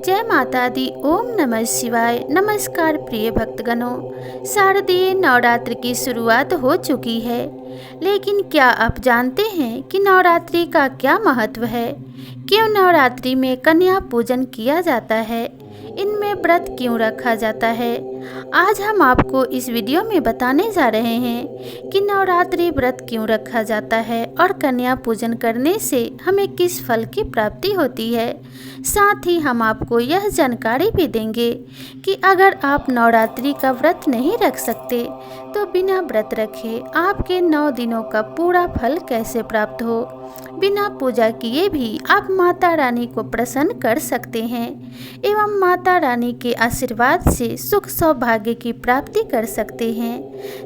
जय माता दी। ओम नमः शिवाय। नमस्कार प्रिय भक्तगणों, शारदीय नवरात्र की शुरुआत हो चुकी है, लेकिन क्या आप जानते हैं कि नवरात्रि का क्या महत्व है? क्यों नवरात्रि में कन्या पूजन किया जाता है? इनमें व्रत क्यों रखा जाता है? आज हम आपको इस वीडियो में बताने जा रहे हैं कि नवरात्रि व्रत क्यों रखा जाता है और कन्या पूजन करने से हमें किस फल की प्राप्ति होती है। साथ ही हम आपको यह जानकारी भी देंगे कि अगर आप नवरात्रि का व्रत नहीं रख सकते तो बिना व्रत रखे आपके 9 दिनों का पूरा फल कैसे प्राप्त हो। बिना पूजा किए भी आप माता रानी को प्रसन्न कर सकते हैं एवं माता रानी के आशीर्वाद से सुख सौभाग्य की प्राप्ति कर सकते हैं।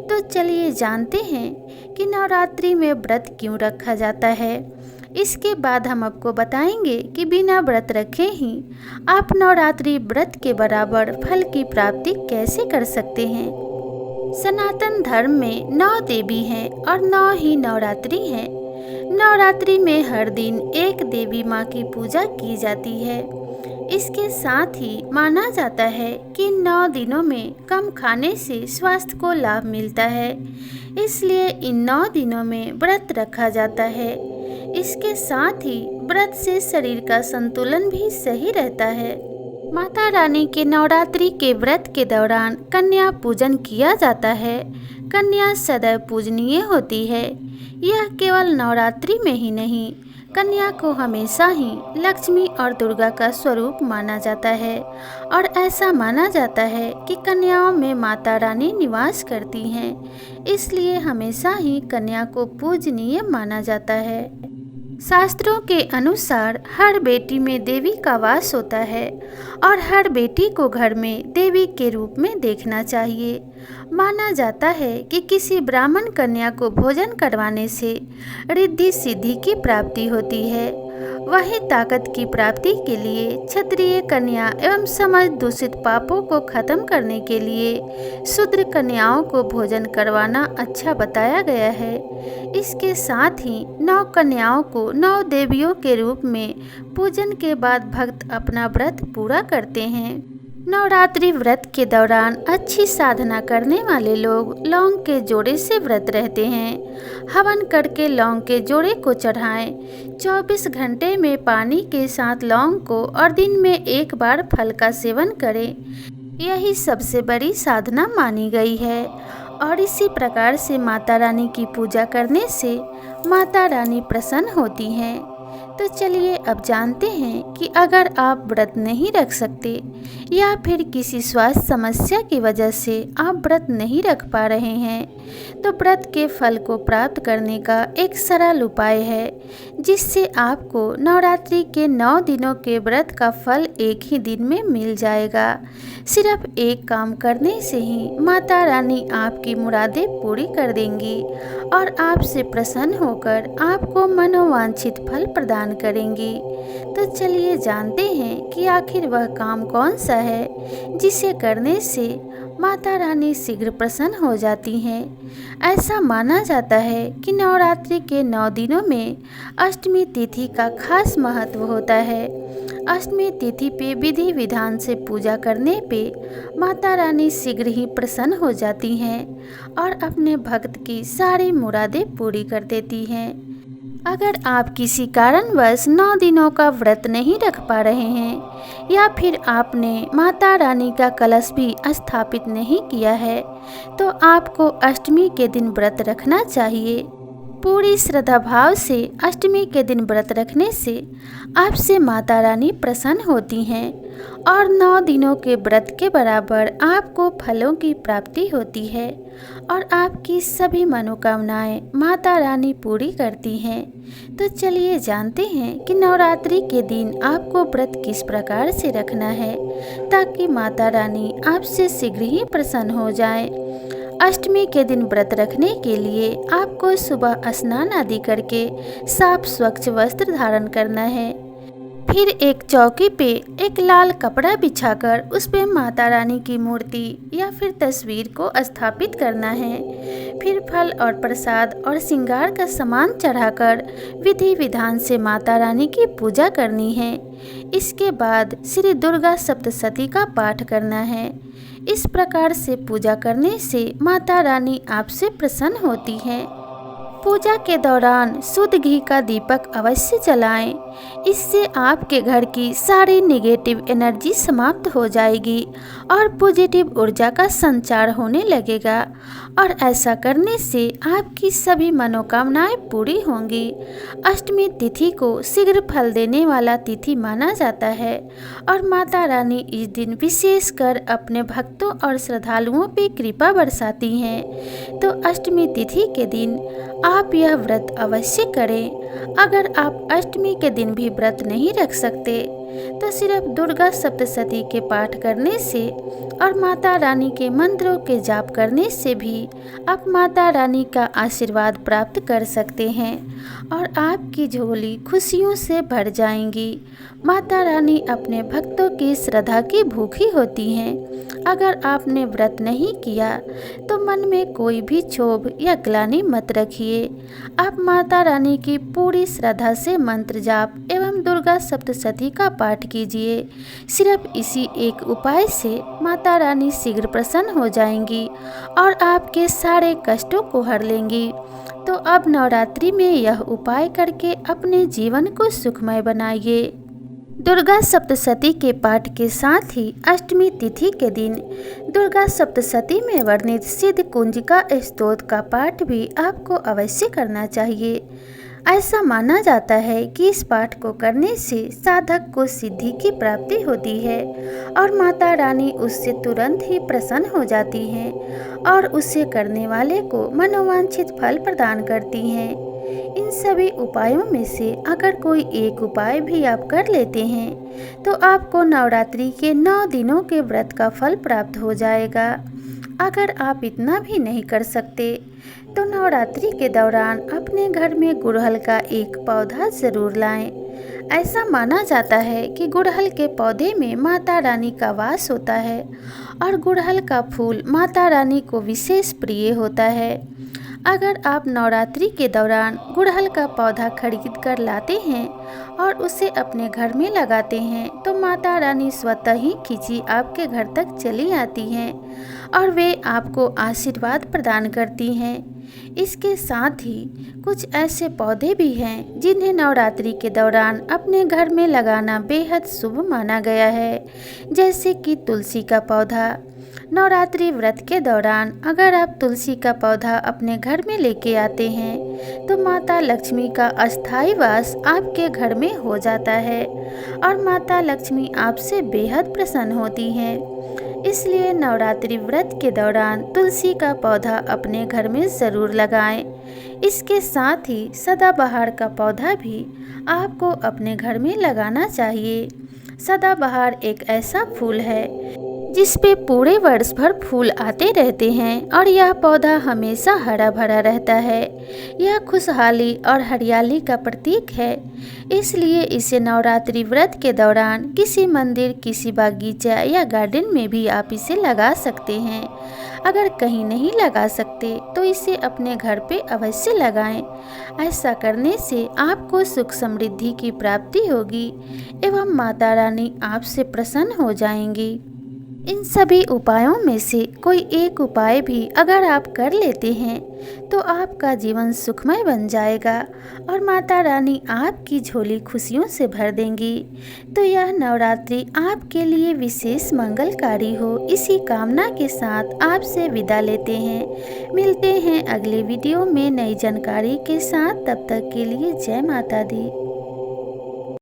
तो चलिए जानते हैं कि नवरात्रि में व्रत क्यों रखा जाता है। इसके बाद हम आपको बताएंगे कि बिना व्रत रखे ही आप नवरात्रि व्रत के बराबर फल की प्राप्ति कैसे कर सकते हैं। सनातन धर्म में 9 देवी हैं और 9 ही नवरात्रि हैं। नवरात्रि में हर दिन एक देवी माँ की पूजा की जाती है। इसके साथ ही माना जाता है कि 9 दिनों में कम खाने से स्वास्थ्य को लाभ मिलता है, इसलिए इन 9 दिनों में व्रत रखा जाता है। इसके साथ ही व्रत से शरीर का संतुलन भी सही रहता है। माता रानी के नवरात्रि के व्रत के दौरान कन्या पूजन किया जाता है। कन्या सदैव पूजनीय होती है। यह केवल नवरात्रि में ही नहीं, कन्या को हमेशा ही लक्ष्मी और दुर्गा का स्वरूप माना जाता है और ऐसा माना जाता है कि कन्याओं में माता रानी निवास करती हैं, इसलिए हमेशा ही कन्या को पूजनीय माना जाता है। शास्त्रों के अनुसार हर बेटी में देवी का वास होता है और हर बेटी को घर में देवी के रूप में देखना चाहिए। माना जाता है कि किसी ब्राह्मण कन्या को भोजन करवाने से रिद्धि सिद्धि की प्राप्ति होती है। वही ताकत की प्राप्ति के लिए क्षत्रिय कन्या एवं समस्त दूषित पापों को खत्म करने के लिए शूद्र कन्याओं को भोजन करवाना अच्छा बताया गया है। इसके साथ ही 9 कन्याओं को 9 देवियों के रूप में पूजन के बाद भक्त अपना व्रत पूरा करते हैं। नवरात्रि व्रत के दौरान अच्छी साधना करने वाले लोग लौंग के जोड़े से व्रत रहते हैं। हवन करके लौंग के जोड़े को चढ़ाएं। 24 घंटे में पानी के साथ लौंग को और दिन में एक बार फल का सेवन करें। यही सबसे बड़ी साधना मानी गई है और इसी प्रकार से माता रानी की पूजा करने से माता रानी प्रसन्न होती हैं। तो चलिए अब जानते हैं कि अगर आप व्रत नहीं रख सकते या फिर किसी स्वास्थ्य समस्या की वजह से आप व्रत नहीं रख पा रहे हैं तो व्रत के फल को प्राप्त करने का एक सरल उपाय है, जिससे आपको नवरात्रि के 9 दिनों के व्रत का फल एक ही दिन में मिल जाएगा। सिर्फ एक काम करने से ही माता रानी आपकी मुरादें पूरी कर देंगी और आपसे प्रसन्न होकर आपको मनोवांछित फल प्रदान करेंगी। तो चलिए जानते हैं कि आखिर वह काम कौन सा है जिसे करने से माता रानी शीघ्र प्रसन्न हो जाती हैं। ऐसा माना जाता है कि नवरात्रि के 9 दिनों में अष्टमी तिथि का खास महत्व होता है। अष्टमी तिथि पे विधि विधान से पूजा करने पे माता रानी शीघ्र ही प्रसन्न हो जाती हैं और अपने भक्त की सारी मुरादें पूरी कर देती हैं। अगर आप किसी कारणवश 9 दिनों का व्रत नहीं रख पा रहे हैं या फिर आपने माता रानी का कलश भी स्थापित नहीं किया है तो आपको अष्टमी के दिन व्रत रखना चाहिए। पूरी श्रद्धा भाव से अष्टमी के दिन व्रत रखने से आपसे माता रानी प्रसन्न होती हैं और 9 दिनों के व्रत के बराबर आपको फलों की प्राप्ति होती है और आपकी सभी मनोकामनाएं माता रानी पूरी करती हैं। तो चलिए जानते हैं कि नवरात्रि के दिन आपको व्रत किस प्रकार से रखना है ताकि माता रानी आपसे शीघ्र ही प्रसन्न हो जाए। अष्टमी के दिन व्रत रखने के लिए आपको सुबह स्नान आदि करके साफ स्वच्छ वस्त्र धारण करना है। फिर एक चौकी पे एक लाल कपड़ा बिछाकर उस पे माता रानी की मूर्ति या फिर तस्वीर को स्थापित करना है। फिर फल और प्रसाद और श्रृंगार का सामान चढ़ाकर विधि विधान से माता रानी की पूजा करनी है। इसके बाद श्री दुर्गा सप्तशती का पाठ करना है। इस प्रकार से पूजा करने से माता रानी आपसे प्रसन्न होती हैं। पूजा के दौरान शुद्ध घी का दीपक अवश्य जलाएं। इससे आपके घर की सारी नेगेटिव एनर्जी समाप्त हो जाएगी और पॉजिटिव ऊर्जा का संचार होने लगेगा और ऐसा करने से आपकी सभी मनोकामनाएं पूरी होंगी। अष्टमी तिथि को शीघ्र फल देने वाला तिथि माना जाता है और माता रानी इस दिन विशेषकर अपने भक्तों और श्रद्धालुओं पर कृपा बरसाती हैं। तो अष्टमी तिथि के दिन आप यह व्रत अवश्य करें। अगर आप अष्टमी के दिन भी व्रत नहीं रख सकते तो सिर्फ दुर्गा सप्तशती के पाठ करने से और माता रानी के मंत्रों के जाप करने से भी आप माता रानी का आशीर्वाद प्राप्त कर सकते हैं और आपकी झोली खुशियों से भर जाएंगी। माता रानी अपने भक्तों की श्रद्धा की भूखी होती हैं। अगर आपने व्रत नहीं किया तो मन में कोई भी क्षोभ या ग्लानि मत रखिए। आप माता रानी की पूरी श्रद्धा से मंत्र जाप एवं दुर्गा सप्तशती का पाठ कीजिए। सिर्फ इसी एक उपाय से माता रानी शीघ्र प्रसन्न हो जाएंगी और आपके सारे कष्टों को हर लेंगी। तो अब नवरात्रि में यह उपाय करके अपने जीवन को सुखमय बनाइए। दुर्गा सप्तशती के पाठ के साथ ही अष्टमी तिथि के दिन दुर्गा सप्तशती में वर्णित सिद्ध कुंजिका स्तोत्र का पाठ भी आपको अवश्य करना चाहिए। ऐसा माना जाता है कि इस पाठ को करने से साधक को सिद्धि की प्राप्ति होती है और माता रानी उससे तुरंत ही प्रसन्न हो जाती हैं और उसे करने वाले को मनोवांछित फल प्रदान करती हैं। इन सभी उपायों में से अगर कोई एक उपाय भी आप कर लेते हैं तो आपको नवरात्रि के 9 दिनों के व्रत का फल प्राप्त हो जाएगा। अगर आप इतना भी नहीं कर सकते तो नवरात्रि के दौरान अपने घर में गुड़हल का एक पौधा ज़रूर लाएं। ऐसा माना जाता है कि गुड़हल के पौधे में माता रानी का वास होता है और गुड़हल का फूल माता रानी को विशेष प्रिय होता है। अगर आप नवरात्रि के दौरान गुड़हल का पौधा खरीद कर लाते हैं और उसे अपने घर में लगाते हैं तो माता रानी स्वतः ही खिंची आपके घर तक चली आती हैं और वे आपको आशीर्वाद प्रदान करती हैं। इसके साथ ही कुछ ऐसे पौधे भी हैं जिन्हें नवरात्रि के दौरान अपने घर में लगाना बेहद शुभ माना गया है, जैसे कि तुलसी का पौधा। नवरात्रि व्रत के दौरान अगर आप तुलसी का पौधा अपने घर में लेके आते हैं तो माता लक्ष्मी का अस्थायी वास आपके घर में हो जाता है और माता लक्ष्मी आपसे बेहद प्रसन्न होती हैं। इसलिए नवरात्रि व्रत के दौरान तुलसी का पौधा अपने घर में ज़रूर लगाएं। इसके साथ ही सदाबहार का पौधा भी आपको अपने घर में लगाना चाहिए। सदाबहार एक ऐसा फूल है जिस पे पूरे वर्ष भर फूल आते रहते हैं और यह पौधा हमेशा हरा भरा रहता है। यह खुशहाली और हरियाली का प्रतीक है, इसलिए इसे नवरात्रि व्रत के दौरान किसी मंदिर, किसी बागीचा या गार्डन में भी आप इसे लगा सकते हैं। अगर कहीं नहीं लगा सकते तो इसे अपने घर पे अवश्य लगाएं। ऐसा करने से आपको सुख समृद्धि की प्राप्ति होगी एवं माता रानी आपसे प्रसन्न हो जाएंगी। इन सभी उपायों में से कोई एक उपाय भी अगर आप कर लेते हैं तो आपका जीवन सुखमय बन जाएगा और माता रानी आपकी झोली खुशियों से भर देंगी। तो यह नवरात्रि आपके लिए विशेष मंगलकारी हो, इसी कामना के साथ आपसे विदा लेते हैं। मिलते हैं अगले वीडियो में नई जानकारी के साथ। तब तक के लिए जय माता दी।